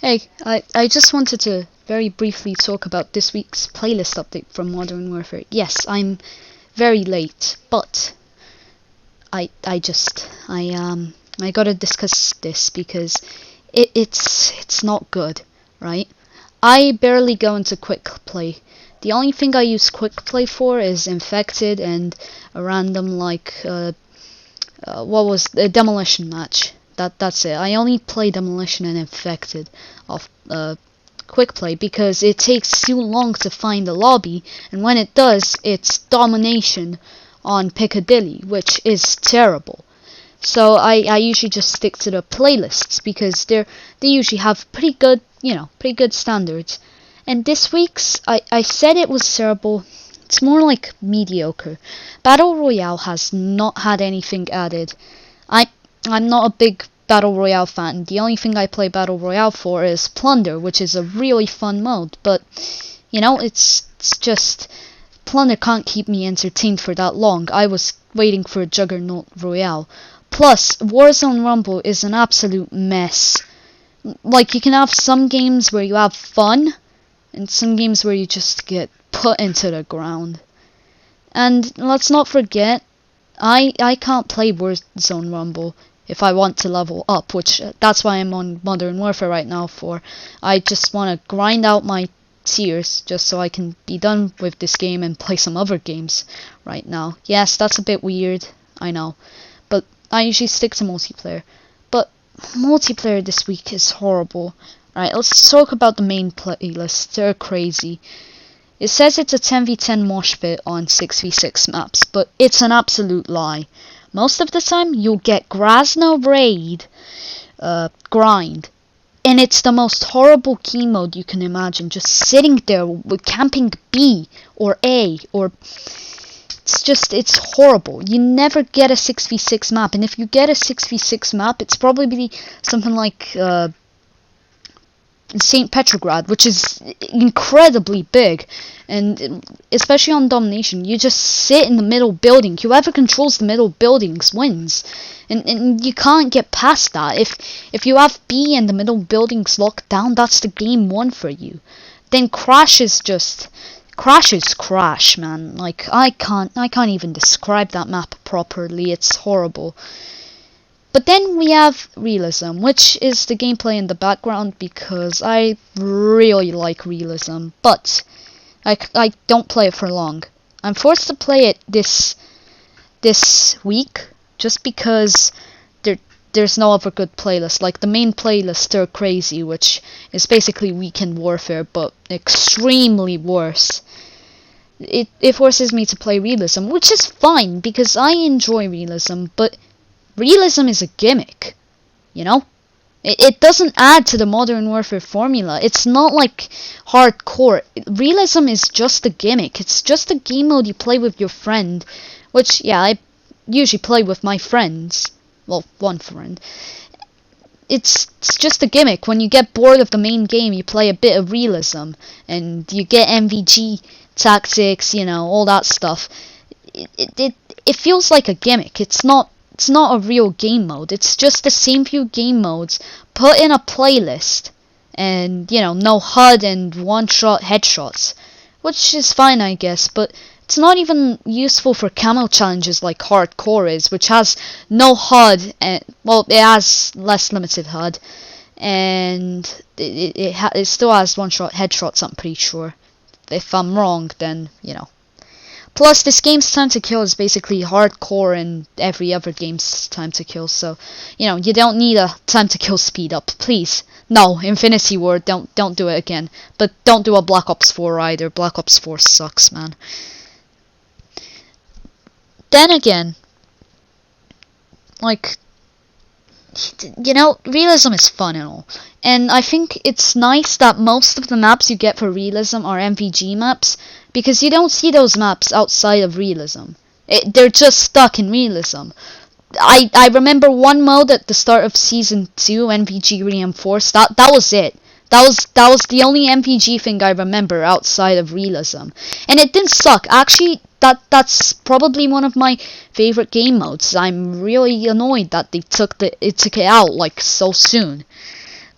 Hey, I just wanted to very briefly talk about this week's playlist update from Modern Warfare. Yes, I'm very late, but I gotta discuss this because it's not good, right? I barely go into quick play. The only thing I use quick play for is infected and a random what was a demolition match. That's it. I only play demolition and infected off quick play because it takes too long to find the lobby, and when it does, it's domination on Piccadilly, which is terrible. So I usually just stick to the playlists because they usually have pretty good standards. And this week's I said it was terrible. It's more like mediocre. Battle Royale has not had anything added. I'm not a big Battle Royale fan. The only thing I play Battle Royale for is Plunder, which is a really fun mode. But, it's just... Plunder can't keep me entertained for that long. I was waiting for Juggernaut Royale. Plus, Warzone Rumble is an absolute mess. Like, you can have some games where you have fun, and some games where you just get put into the ground. And let's not forget, I can't play Warzone Rumble if I want to level up, which that's why I'm on Modern Warfare right now for. I just want to grind out my tiers just so I can be done with this game and play some other games right now. Yes, that's a bit weird, I know, but I usually stick to multiplayer. But multiplayer this week is horrible. Alright, let's talk about the main playlist. They're crazy. It says it's a 10v10 mosh pit on 6v6 maps, but it's an absolute lie. Most of the time, you'll get Grasna Raid grind, and it's the most horrible game mode you can imagine. Just sitting there with camping B or A, or it's horrible. You never get a 6v6 map, and if you get a 6v6 map, it's probably something like St. Petrograd, which is incredibly big, and especially on domination, you just sit in the middle building. Whoever controls the middle buildings wins, and you can't get past that. If you have B and the middle buildings locked down, that's the game won for you. Then crashes crash, man. Like I can't even describe that map properly. It's horrible. But then we have realism, which is the gameplay in the background because I really like realism, but I don't play it for long. I'm forced to play it this week just because there's no other good playlist. Like the main playlist, they're crazy, which is basically Weekend Warfare, but extremely worse. It forces me to play realism, which is fine because I enjoy realism, but realism is a gimmick, It doesn't add to the Modern Warfare formula. It's not like hardcore. Realism is just a gimmick. It's just a game mode you play with your friend, which, yeah, I usually play with my friends. Well, one friend. It's just a gimmick. When you get bored of the main game, you play a bit of realism, and you get MVG tactics, all that stuff. It feels like a gimmick. It's not a real game mode. It's just the same few game modes put in a playlist, and no HUD and one-shot headshots, which is fine, I guess, but it's not even useful for camo challenges like hardcore is, which has no HUD, and well, it has less limited HUD, and it still has one-shot headshots, I'm pretty sure. If I'm wrong, then Plus, this game's time to kill is basically hardcore and every other game's time to kill, so, you don't need a time to kill speed up, please. No, Infinity War, don't do it again. But don't do a Black Ops 4 either. Black Ops 4 sucks, man. Then again, like, realism is fun and all. And I think it's nice that most of the maps you get for realism are MVG maps, because you don't see those maps outside of realism. They're just stuck in realism. I remember one mode at the start of Season 2, MVG Reinforced, that was it. That was the only MVG thing I remember outside of realism. And it didn't suck. Actually, that's probably one of my favorite game modes. I'm really annoyed that they took it out like so soon.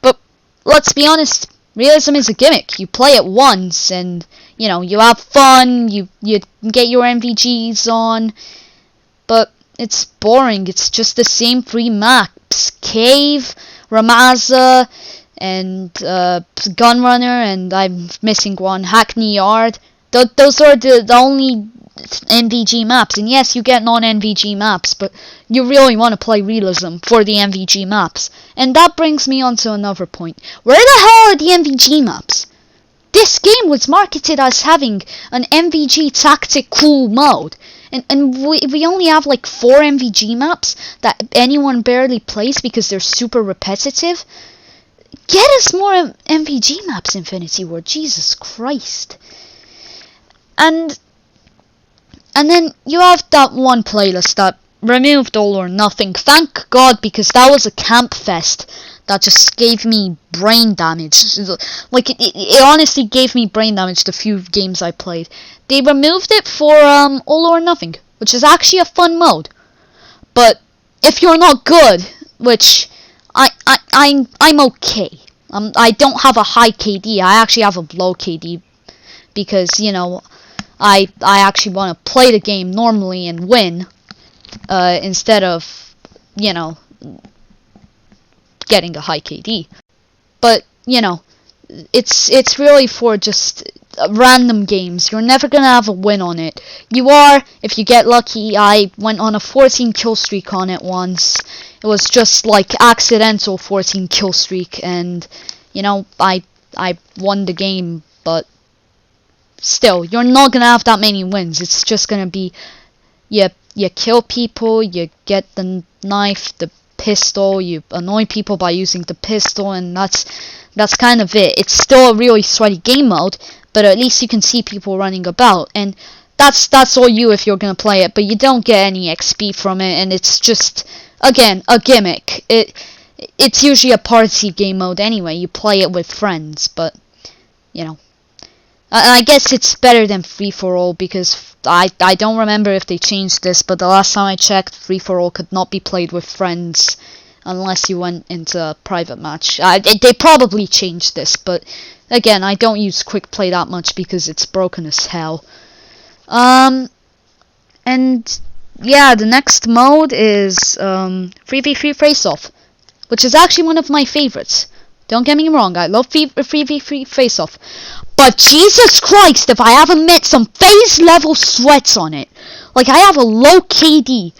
But let's be honest, realism is a gimmick. You play it once, and you have fun. You get your MVGs on, but it's boring. It's just the same 3 maps: Cave, Ramaza, and Gunrunner, and I'm missing one, Hackney Yard. Those are the only MVG maps, and yes, you get non-MVG maps, but you really want to play realism for the MVG maps. And that brings me on to another point. Where the hell are the MVG maps? This game was marketed as having an MVG tactical mode, and we only have like 4 MVG maps that anyone barely plays because they're super repetitive. Get us more MVG maps, Infinity Ward. Jesus Christ. And then you have that one playlist that removed All or Nothing. Thank God, because that was a camp fest that just gave me brain damage. Like, it honestly gave me brain damage the few games I played. They removed it for All or Nothing, which is actually a fun mode. But if you're not good, which I'm okay. I don't have a high KD. I actually have a low KD because I actually want to play the game normally and win instead of getting a high KD. But it's really for just random games. You're never gonna have a win on it. You are if you get lucky. I went on a 14 kill streak on it once. It was just like accidental 14 kill streak, and I won the game, but still, you're not gonna have that many wins. It's just gonna be you kill people, you get the knife, the pistol, you annoy people by using the pistol, and that's kind of it. It's still a really sweaty game mode, but at least you can see people running about, and that's all you if you're gonna play it. But you don't get any XP from it, and it's just, again, a gimmick. It's usually a party game mode anyway. You play it with friends, but I guess it's better than free-for-all, because I don't remember if they changed this, but the last time I checked, free-for-all could not be played with friends unless you went into a private match. They probably changed this, but again, I don't use quick play that much because it's broken as hell. And yeah, the next mode is 3v3 face-off, which is actually one of my favorites. Don't get me wrong, I love 3v3 face-off. But Jesus Christ, if I haven't met some phase level sweats on it. Like, I have a low KD,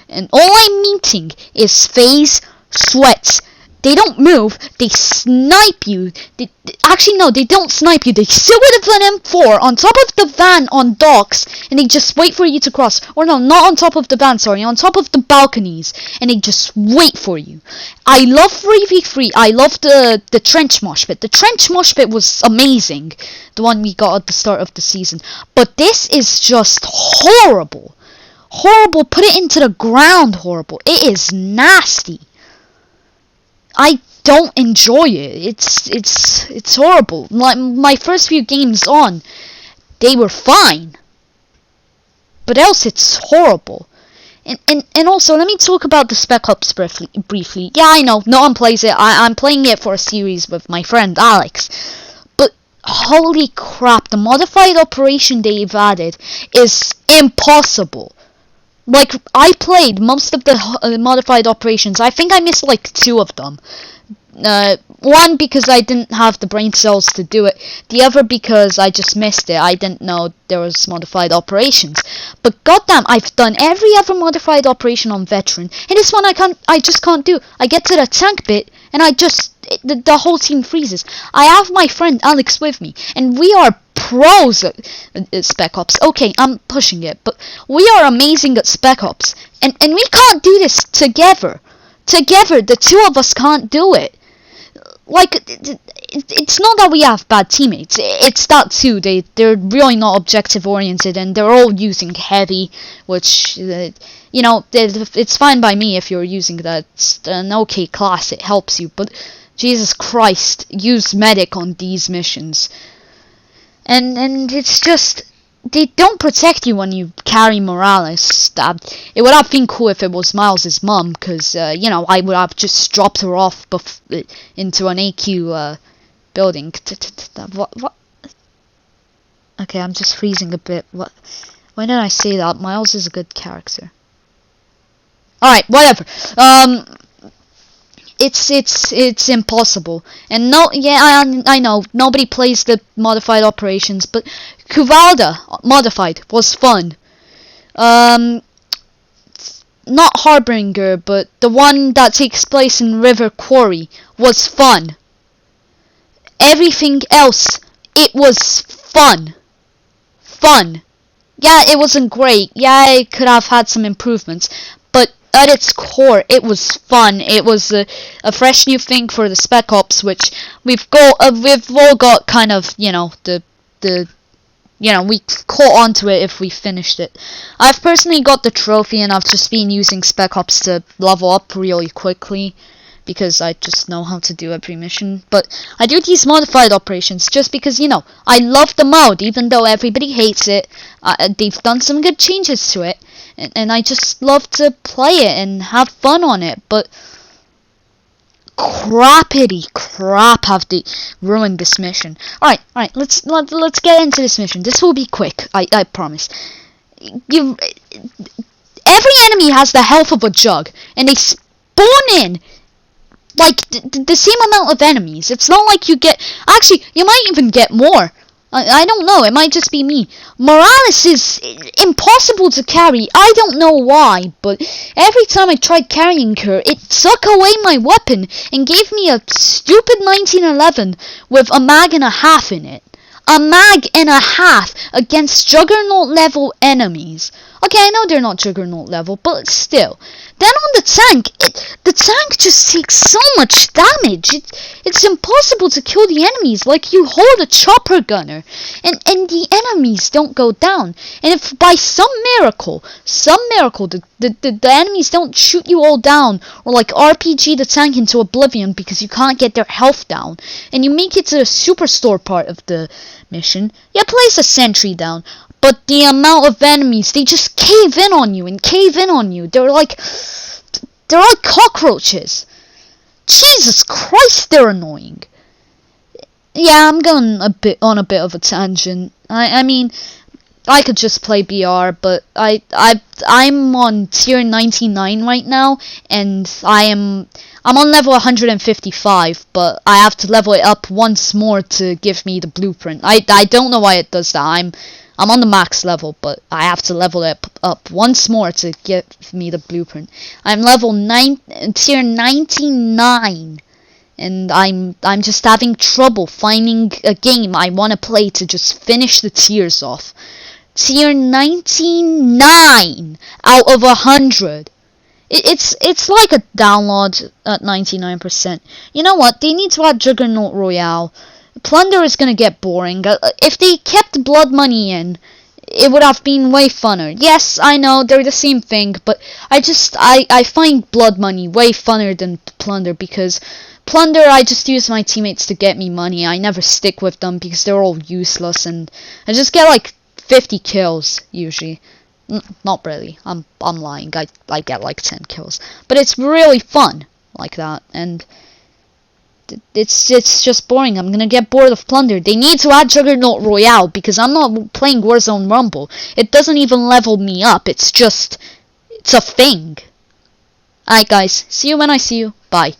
and all I'm meeting is phase sweats. They don't move, they snipe you. Actually, no, they don't snipe you. They sit with an M4 on top of the van on docks, and they just wait for you to cross. Or no, not on top of the van, sorry, on top of the balconies, and they just wait for you. I love 3v3. I love the trench mosh pit. The trench mosh pit was amazing, the one we got at the start of the season. But this is just horrible. Horrible, put it into the ground horrible. It is nasty. I don't enjoy it. It's horrible. Like, my first few games on, they were fine, but else it's horrible. And also, let me talk about the Spec Ops briefly. Yeah, I know, no one plays it. I'm playing it for a series with my friend Alex, but holy crap, the modified operation they've added is impossible. Like, I played most of the modified operations. I think I missed like 2 of them. One because I didn't have the brain cells to do it. The other because I just missed it. I didn't know there was modified operations. But goddamn, I've done every other modified operation on veteran, and this one I just can't do. I get to the tank bit, and the whole team freezes. I have my friend Alex with me, and we are pros at Spec Ops. Okay, I'm pushing it, but we are amazing at Spec Ops, and we can't do this together. Together, the 2 of us can't do it. Like, it's not that we have bad teammates. It's that too. They're really not objective oriented, and they're all using heavy, which it's fine by me if you're using that. It's an okay class. It helps you, but Jesus Christ, use medic on these missions. And it's just, they don't protect you when you carry Morales. It would have been cool if it was Miles's mom, because, you know, I would have just dropped her off into an AQ building. What? Okay, I'm just freezing a bit. What? Why did I say that? Miles is a good character. Alright, whatever. It's impossible. And no, yeah, I know, nobody plays the modified operations, but Kuvalda modified was fun. Not Harbinger, but the one that takes place in River Quarry was fun. Everything else, it was fun. Fun. Yeah, it wasn't great. Yeah, it could have had some improvements, but at its core, it was fun. It was a fresh new thing for the Spec Ops, which we've all got kind of, you know, we caught onto it if we finished it. I've personally got the trophy, and I've just been using Spec Ops to level up really quickly, because I just know how to do every mission. But I do these modified operations just because, you know, I love the mode, even though everybody hates it. They've done some good changes to it, and I just love to play it and have fun on it. But crappity crap have they ruined this mission. Alright, let's get into this mission. This will be quick, I promise. Every enemy has the health of a jug, and they spawn in like the same amount of enemies. It's not like you get... Actually, you might even get more. I don't know. It might just be me. Morales is impossible to carry. I don't know why, but every time I tried carrying her, it took away my weapon and gave me a stupid 1911 with a mag and a half in it. A mag and a half against Juggernaut level enemies. Okay, I know they're not Juggernaut level, but still. Then on the tank just takes so much damage. It's impossible to kill the enemies like you hold a chopper gunner. And the enemies don't go down. And if by some miracle, the enemies don't shoot you all down, or like RPG the tank into oblivion because you can't get their health down, and you make it to the superstore part of the mission, yeah, place a sentry down. But the amount of enemies, they just cave in on you and cave in on you. They're like cockroaches. Jesus Christ, they're annoying. Yeah, I'm going on a bit of a tangent. I mean, I could just play BR, but I'm on tier 99 right now, and I'm on level 155, but I have to level it up once more to give me the blueprint. I don't know why it does that. I'm on the max level, but I have to level it up once more to give me the blueprint. I'm level tier 99, and I'm just having trouble finding a game I want to play to just finish the tiers off. Tier 99 out of 100. It's like a download at 99%. You know what? They need to add Juggernaut Royale. Plunder is gonna get boring. If they kept Blood Money in, it would have been way funner. Yes, I know, they're the same thing, but I find Blood Money way funner than Plunder, because Plunder, I just use my teammates to get me money. I never stick with them because they're all useless, and I just get like 50 kills, usually. Not really, I'm lying, I get like 10 kills. But it's really fun, like that, and... It's just boring. I'm gonna get bored of Plunder. They need to add Juggernaut Royale, because I'm not playing Warzone Rumble. It doesn't even level me up. It's a thing. Alright guys, see you when I see you. Bye.